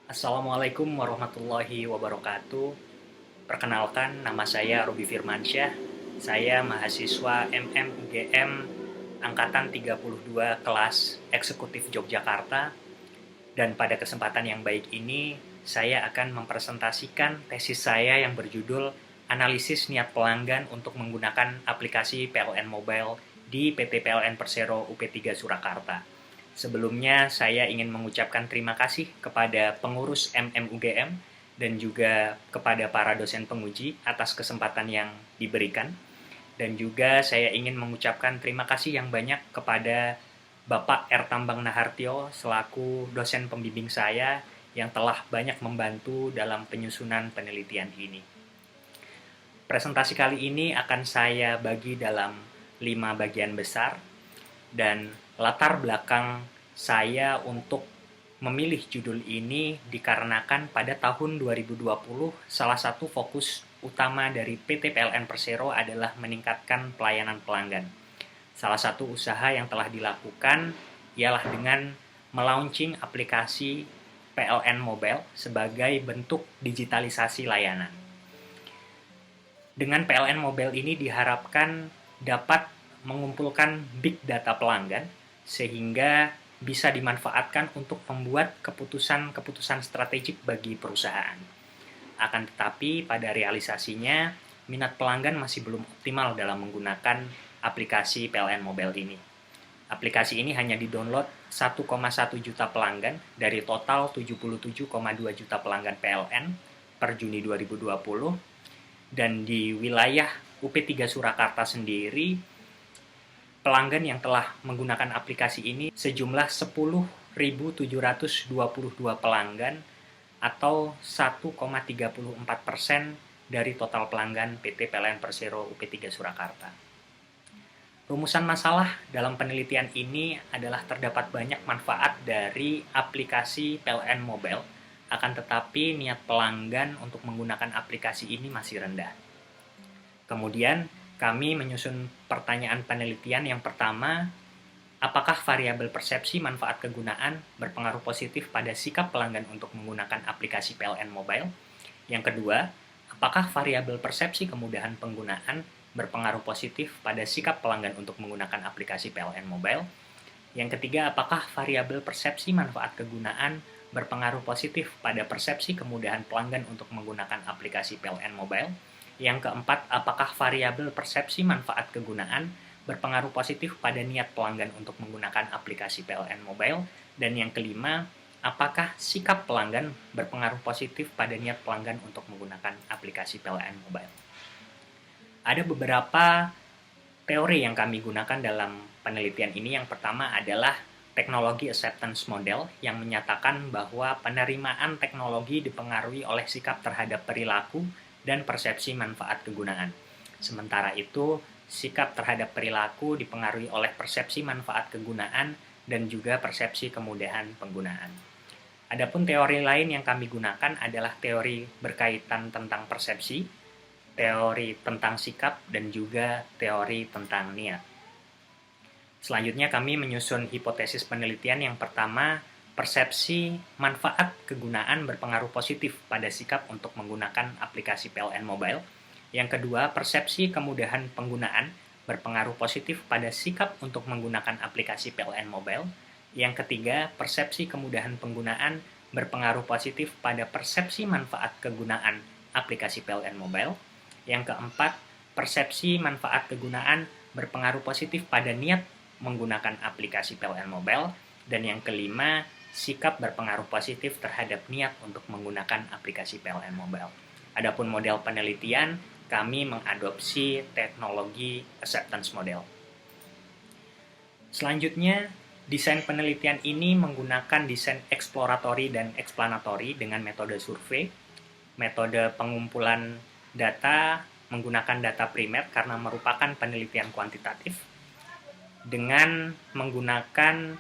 Assalamualaikum warahmatullahi wabarakatuh. Perkenalkan, nama saya Robi Firmansyah. Saya mahasiswa UGM Angkatan 32 kelas Eksekutif Yogyakarta. Dan pada kesempatan yang baik ini, saya akan mempresentasikan tesis saya yang berjudul Analisis Niat Pelanggan untuk Menggunakan Aplikasi PLN Mobile di PT PLN Persero UP3 Surakarta. Sebelumnya, saya ingin mengucapkan terima kasih kepada pengurus UGM dan juga kepada para dosen penguji atas kesempatan yang diberikan. Dan juga saya ingin mengucapkan terima kasih yang banyak kepada Bapak R. Tambang Nahartyo selaku dosen pembimbing saya yang telah banyak membantu dalam penyusunan penelitian ini. Presentasi kali ini akan saya bagi dalam 5 bagian besar, dan latar belakang saya untuk memilih judul ini dikarenakan pada tahun 2020 salah satu fokus utama dari PT PLN Persero adalah meningkatkan pelayanan pelanggan. Salah satu usaha yang telah dilakukan ialah dengan melaunching aplikasi PLN Mobile sebagai bentuk digitalisasi layanan. Dengan PLN Mobile ini diharapkan dapat mengumpulkan big data pelanggan sehingga bisa dimanfaatkan untuk membuat keputusan-keputusan strategik bagi perusahaan. Akan tetapi pada realisasinya, minat pelanggan masih belum optimal dalam menggunakan aplikasi PLN Mobile ini. Aplikasi ini hanya di-download 1,1 juta pelanggan dari total 77,2 juta pelanggan PLN per Juni 2020, dan di wilayah UP3 Surakarta sendiri, pelanggan yang telah menggunakan aplikasi ini sejumlah 10.722 pelanggan atau 1,34% dari total pelanggan PT PLN Persero UP3 Surakarta. Rumusan masalah dalam penelitian ini adalah terdapat banyak manfaat dari aplikasi PLN Mobile, akan tetapi niat pelanggan untuk menggunakan aplikasi ini masih rendah. Kemudian, kami menyusun pertanyaan penelitian yang pertama, apakah variabel persepsi manfaat kegunaan berpengaruh positif pada sikap pelanggan untuk menggunakan aplikasi PLN Mobile? Yang kedua, apakah variabel persepsi kemudahan penggunaan berpengaruh positif pada sikap pelanggan untuk menggunakan aplikasi PLN Mobile? Yang ketiga, apakah variabel persepsi manfaat kegunaan berpengaruh positif pada persepsi kemudahan pelanggan untuk menggunakan aplikasi PLN Mobile? Yang keempat, apakah variabel persepsi manfaat kegunaan berpengaruh positif pada niat pelanggan untuk menggunakan aplikasi PLN Mobile? Dan yang kelima, apakah sikap pelanggan berpengaruh positif pada niat pelanggan untuk menggunakan aplikasi PLN Mobile? Ada beberapa teori yang kami gunakan dalam penelitian ini. Yang pertama adalah teknologi acceptance model yang menyatakan bahwa penerimaan teknologi dipengaruhi oleh sikap terhadap perilaku dan persepsi manfaat kegunaan. Sementara itu, sikap terhadap perilaku dipengaruhi oleh persepsi manfaat kegunaan dan juga persepsi kemudahan penggunaan. Adapun teori lain yang kami gunakan adalah teori berkaitan tentang persepsi, teori tentang sikap, dan juga teori tentang niat. Selanjutnya kami menyusun hipotesis penelitian yang pertama, persepsi manfaat kegunaan berpengaruh positif pada sikap untuk menggunakan aplikasi PLN Mobile. Yang kedua, persepsi kemudahan penggunaan berpengaruh positif pada sikap untuk menggunakan aplikasi PLN Mobile. Yang ketiga, persepsi kemudahan penggunaan berpengaruh positif pada persepsi manfaat kegunaan aplikasi PLN Mobile. Yang keempat, persepsi manfaat kegunaan berpengaruh positif pada niat menggunakan aplikasi PLN Mobile. Dan yang kelima, sikap berpengaruh positif terhadap niat untuk menggunakan aplikasi PLN Mobile. Adapun model penelitian, kami mengadopsi teknologi acceptance model. Selanjutnya, desain penelitian ini menggunakan desain eksploratory dan explanatory dengan metode survei. Metode pengumpulan data menggunakan data primer karena merupakan penelitian kuantitatif dengan menggunakan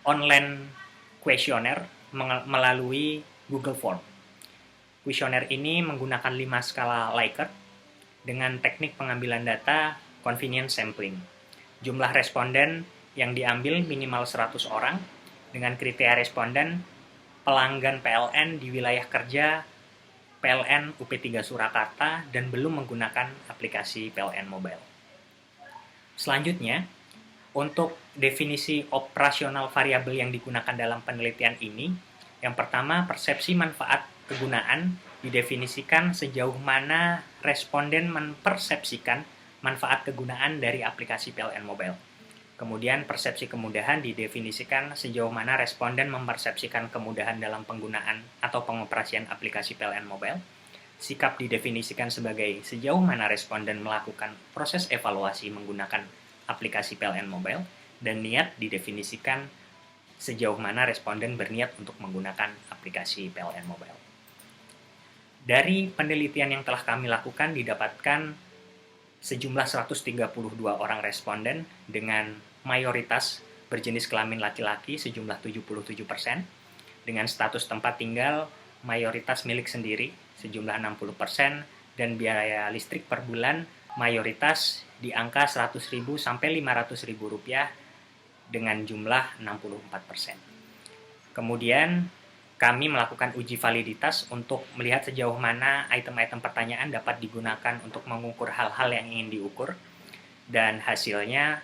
online kuesioner melalui Google Form. Kuesioner ini menggunakan 5 skala Likert dengan teknik pengambilan data convenience sampling. Jumlah responden yang diambil minimal 100 orang dengan kriteria responden pelanggan PLN di wilayah kerja PLN UP3 Surakarta dan belum menggunakan aplikasi PLN Mobile. Selanjutnya, untuk definisi operasional variabel yang digunakan dalam penelitian ini, yang pertama, persepsi manfaat kegunaan didefinisikan sejauh mana responden mempersepsikan manfaat kegunaan dari aplikasi PLN Mobile. Kemudian persepsi kemudahan didefinisikan sejauh mana responden mempersepsikan kemudahan dalam penggunaan atau pengoperasian aplikasi PLN Mobile. Sikap didefinisikan sebagai sejauh mana responden melakukan proses evaluasi menggunakan aplikasi PLN Mobile. Dan niat didefinisikan sejauh mana responden berniat untuk menggunakan aplikasi PLN Mobile. Dari penelitian yang telah kami lakukan didapatkan sejumlah 132 orang responden dengan mayoritas berjenis kelamin laki-laki sejumlah 77%, dengan status tempat tinggal mayoritas milik sendiri sejumlah 60%, dan biaya listrik per bulan mayoritas di angka 100.000 sampai 500.000 rupiah dengan jumlah 64%. Kemudian kami melakukan uji validitas untuk melihat sejauh mana item-item pertanyaan dapat digunakan untuk mengukur hal-hal yang ingin diukur, dan hasilnya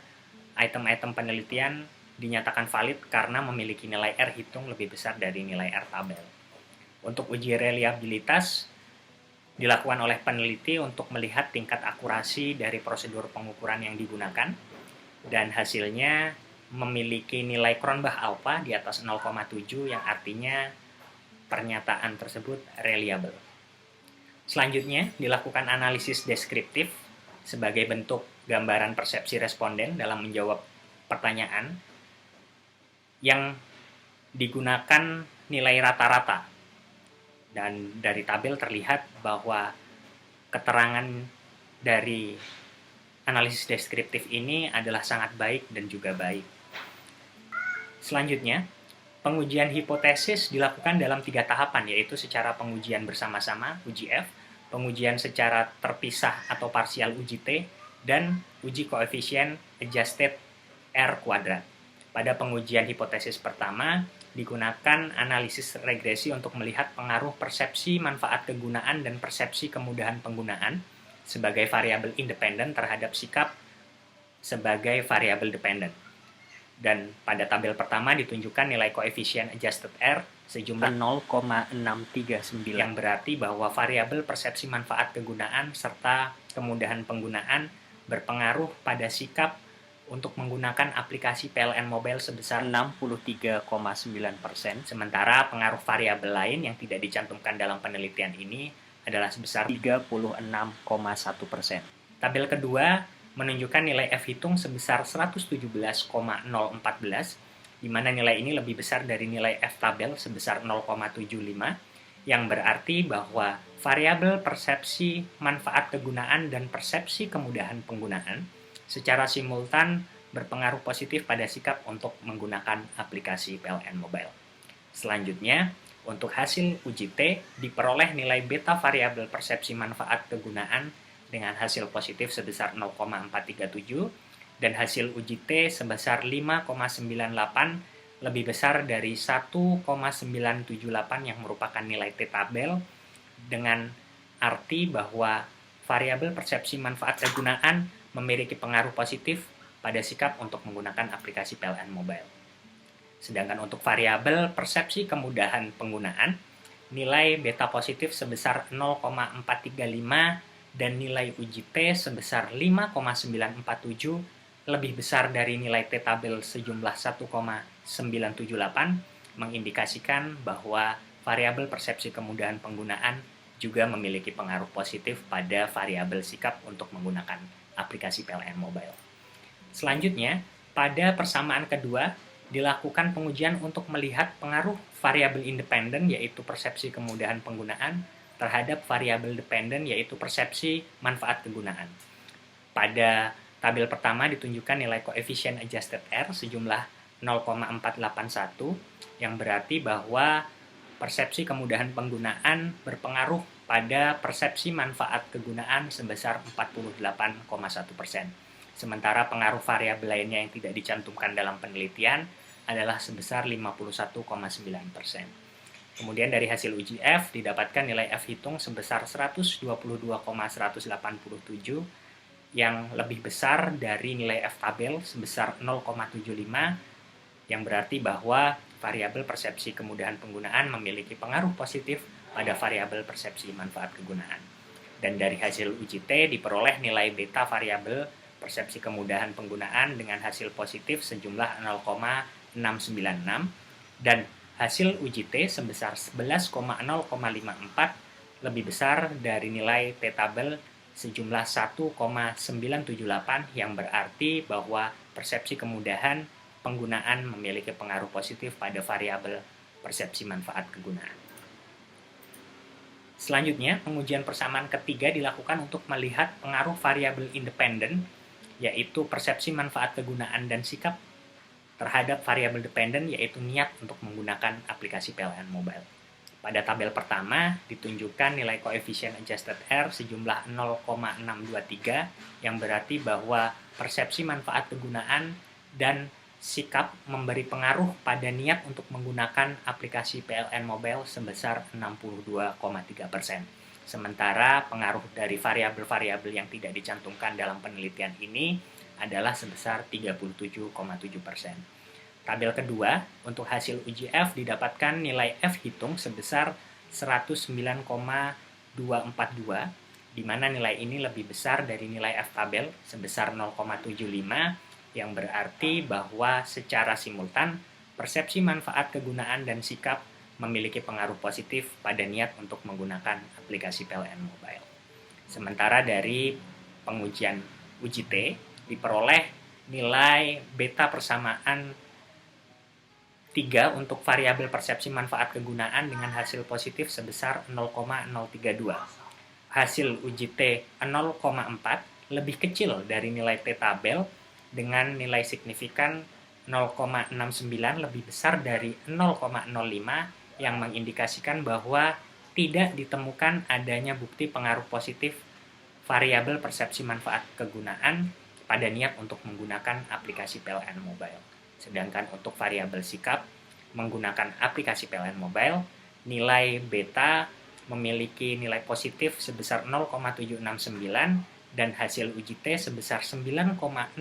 item-item penelitian dinyatakan valid karena memiliki nilai R hitung lebih besar dari nilai R tabel. Untuk uji reliabilitas dilakukan oleh peneliti untuk melihat tingkat akurasi dari prosedur pengukuran yang digunakan, dan hasilnya memiliki nilai Cronbach alpha di atas 0,7 yang artinya pernyataan tersebut reliable. Selanjutnya, dilakukan analisis deskriptif sebagai bentuk gambaran persepsi responden dalam menjawab pertanyaan yang digunakan nilai rata-rata. Dan dari tabel terlihat bahwa keterangan dari analisis deskriptif ini adalah sangat baik dan juga baik. Selanjutnya, pengujian hipotesis dilakukan dalam 3 tahapan, yaitu secara pengujian bersama-sama, uji F, pengujian secara terpisah atau parsial uji T, dan uji koefisien adjusted R kuadrat. Pada pengujian hipotesis pertama, digunakan analisis regresi untuk melihat pengaruh persepsi manfaat kegunaan dan persepsi kemudahan penggunaan sebagai variabel independen terhadap sikap sebagai variabel dependen. Dan pada tabel pertama ditunjukkan nilai koefisien adjusted R sejumlah 0,639 yang berarti bahwa variabel persepsi manfaat kegunaan serta kemudahan penggunaan berpengaruh pada sikap untuk menggunakan aplikasi PLN Mobile sebesar 63,9%, sementara pengaruh variabel lain yang tidak dicantumkan dalam penelitian ini adalah sebesar 36,1%. Tabel kedua menunjukkan nilai F hitung sebesar 117,014, di mana nilai ini lebih besar dari nilai F tabel sebesar 0,75, yang berarti bahwa variabel persepsi manfaat kegunaan dan persepsi kemudahan penggunaan secara simultan berpengaruh positif pada sikap untuk menggunakan aplikasi PLN Mobile. Selanjutnya, untuk hasil uji T diperoleh nilai beta variabel persepsi manfaat kegunaan dengan hasil positif sebesar 0,437 dan hasil uji T sebesar 5,98 lebih besar dari 1,978 yang merupakan nilai T tabel, dengan arti bahwa variabel persepsi manfaat kegunaan memiliki pengaruh positif pada sikap untuk menggunakan aplikasi PLN Mobile. Sedangkan untuk variabel persepsi kemudahan penggunaan, nilai beta positif sebesar 0,435 dan nilai uji T sebesar 5,947 lebih besar dari nilai T tabel sejumlah 1,978, mengindikasikan bahwa variabel persepsi kemudahan penggunaan juga memiliki pengaruh positif pada variabel sikap untuk menggunakan aplikasi PLN Mobile. Selanjutnya, pada persamaan kedua, dilakukan pengujian untuk melihat pengaruh variabel independen yaitu persepsi kemudahan penggunaan terhadap variabel dependen yaitu persepsi manfaat kegunaan. Pada tabel pertama ditunjukkan nilai koefisien adjusted R sejumlah 0,481 yang berarti bahwa persepsi kemudahan penggunaan berpengaruh pada persepsi manfaat kegunaan sebesar 48,1%. Sementara pengaruh variabel lainnya yang tidak dicantumkan dalam penelitian adalah sebesar 51,9%. Kemudian dari hasil uji F didapatkan nilai F hitung sebesar 122,187 yang lebih besar dari nilai F tabel sebesar 0,75, yang berarti bahwa variabel persepsi kemudahan penggunaan memiliki pengaruh positif pada variabel persepsi manfaat kegunaan. Dan dari hasil uji T diperoleh nilai beta variabel persepsi kemudahan penggunaan dengan hasil positif sejumlah 0,696 dan hasil uji T sebesar 11,054 lebih besar dari nilai T tabel sejumlah 1,978, yang berarti bahwa persepsi kemudahan penggunaan memiliki pengaruh positif pada variabel persepsi manfaat kegunaan. Selanjutnya, pengujian persamaan ketiga dilakukan untuk melihat pengaruh variabel independen, yaitu persepsi manfaat kegunaan dan sikap, terhadap variabel dependen, yaitu niat untuk menggunakan aplikasi PLN Mobile. Pada tabel pertama ditunjukkan nilai koefisien adjusted R sejumlah 0,623, yang berarti bahwa persepsi manfaat kegunaan dan sikap memberi pengaruh pada niat untuk menggunakan aplikasi PLN Mobile sebesar 62,3%. Sementara pengaruh dari variabel-variabel yang tidak dicantumkan dalam penelitian ini adalah sebesar 37,7%. Tabel kedua, untuk hasil uji F didapatkan nilai F hitung sebesar 109,242, di mana nilai ini lebih besar dari nilai F tabel sebesar 0,75, yang berarti bahwa secara simultan persepsi manfaat kegunaan dan sikap memiliki pengaruh positif pada niat untuk menggunakan aplikasi PLN Mobile. Sementara dari pengujian uji T diperoleh nilai beta persamaan 3 untuk variabel persepsi manfaat kegunaan dengan hasil positif sebesar 0,032. Hasil uji T 0,4 lebih kecil dari nilai T tabel dengan nilai signifikan 0,69 lebih besar dari 0,05, yang mengindikasikan bahwa tidak ditemukan adanya bukti pengaruh positif variabel persepsi manfaat kegunaan pada niat untuk menggunakan aplikasi PLN Mobile. Sedangkan untuk variabel sikap menggunakan aplikasi PLN Mobile, nilai beta memiliki nilai positif sebesar 0,769 dan hasil uji T sebesar 9,647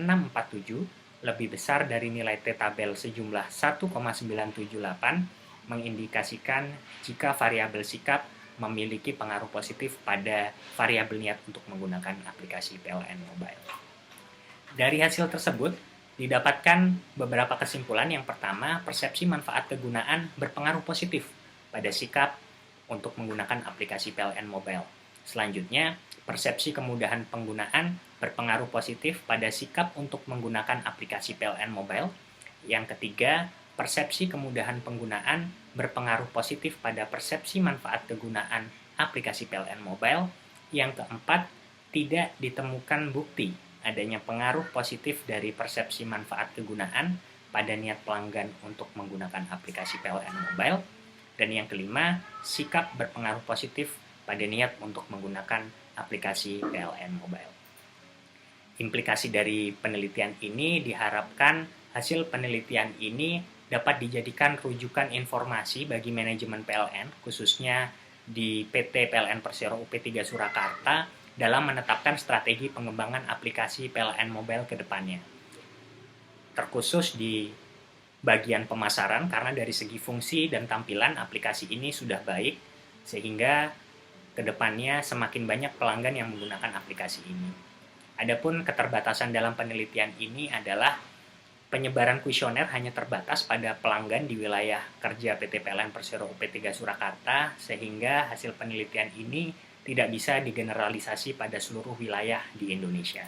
lebih besar dari nilai T tabel sejumlah 1,978, mengindikasikan jika variabel sikap memiliki pengaruh positif pada variabel niat untuk menggunakan aplikasi PLN Mobile. Dari hasil tersebut, didapatkan beberapa kesimpulan. Yang pertama, persepsi manfaat kegunaan berpengaruh positif pada sikap untuk menggunakan aplikasi PLN Mobile. Selanjutnya, persepsi kemudahan penggunaan berpengaruh positif pada sikap untuk menggunakan aplikasi PLN Mobile. Yang ketiga, persepsi kemudahan penggunaan berpengaruh positif pada persepsi manfaat kegunaan aplikasi PLN Mobile. Yang keempat, tidak ditemukan bukti adanya pengaruh positif dari persepsi manfaat kegunaan pada niat pelanggan untuk menggunakan aplikasi PLN Mobile. Dan yang kelima, sikap berpengaruh positif pada niat untuk menggunakan aplikasi PLN Mobile. Implikasi dari penelitian ini diharapkan hasil penelitian ini dapat dijadikan rujukan informasi bagi manajemen PLN, khususnya di PT PLN Persero UP3 Surakarta, dalam menetapkan strategi pengembangan aplikasi PLN Mobile ke depannya. Terkhusus di bagian pemasaran, karena dari segi fungsi dan tampilan aplikasi ini sudah baik, sehingga ke depannya semakin banyak pelanggan yang menggunakan aplikasi ini. Adapun keterbatasan dalam penelitian ini adalah penyebaran kuesioner hanya terbatas pada pelanggan di wilayah kerja PT PLN Persero UP3 Surakarta, sehingga hasil penelitian ini tidak bisa digeneralisasi pada seluruh wilayah di Indonesia.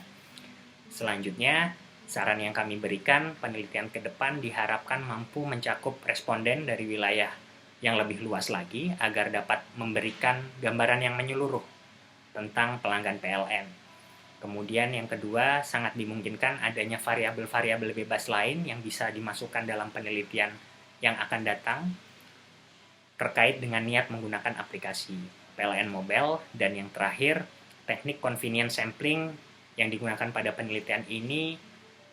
Selanjutnya, saran yang kami berikan, penelitian ke depan diharapkan mampu mencakup responden dari wilayah yang lebih luas lagi agar dapat memberikan gambaran yang menyeluruh tentang pelanggan PLN. Kemudian yang kedua, sangat dimungkinkan adanya variabel-variabel bebas lain yang bisa dimasukkan dalam penelitian yang akan datang terkait dengan niat menggunakan aplikasi PLN Mobile. Dan yang terakhir, teknik convenience sampling yang digunakan pada penelitian ini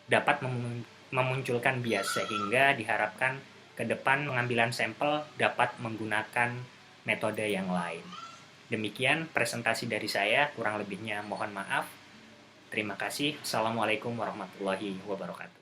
dapat memunculkan bias, sehingga diharapkan ke depan pengambilan sampel dapat menggunakan metode yang lain. Demikian presentasi dari saya, kurang lebihnya mohon maaf. Terima kasih. Assalamualaikum warahmatullahi wabarakatuh.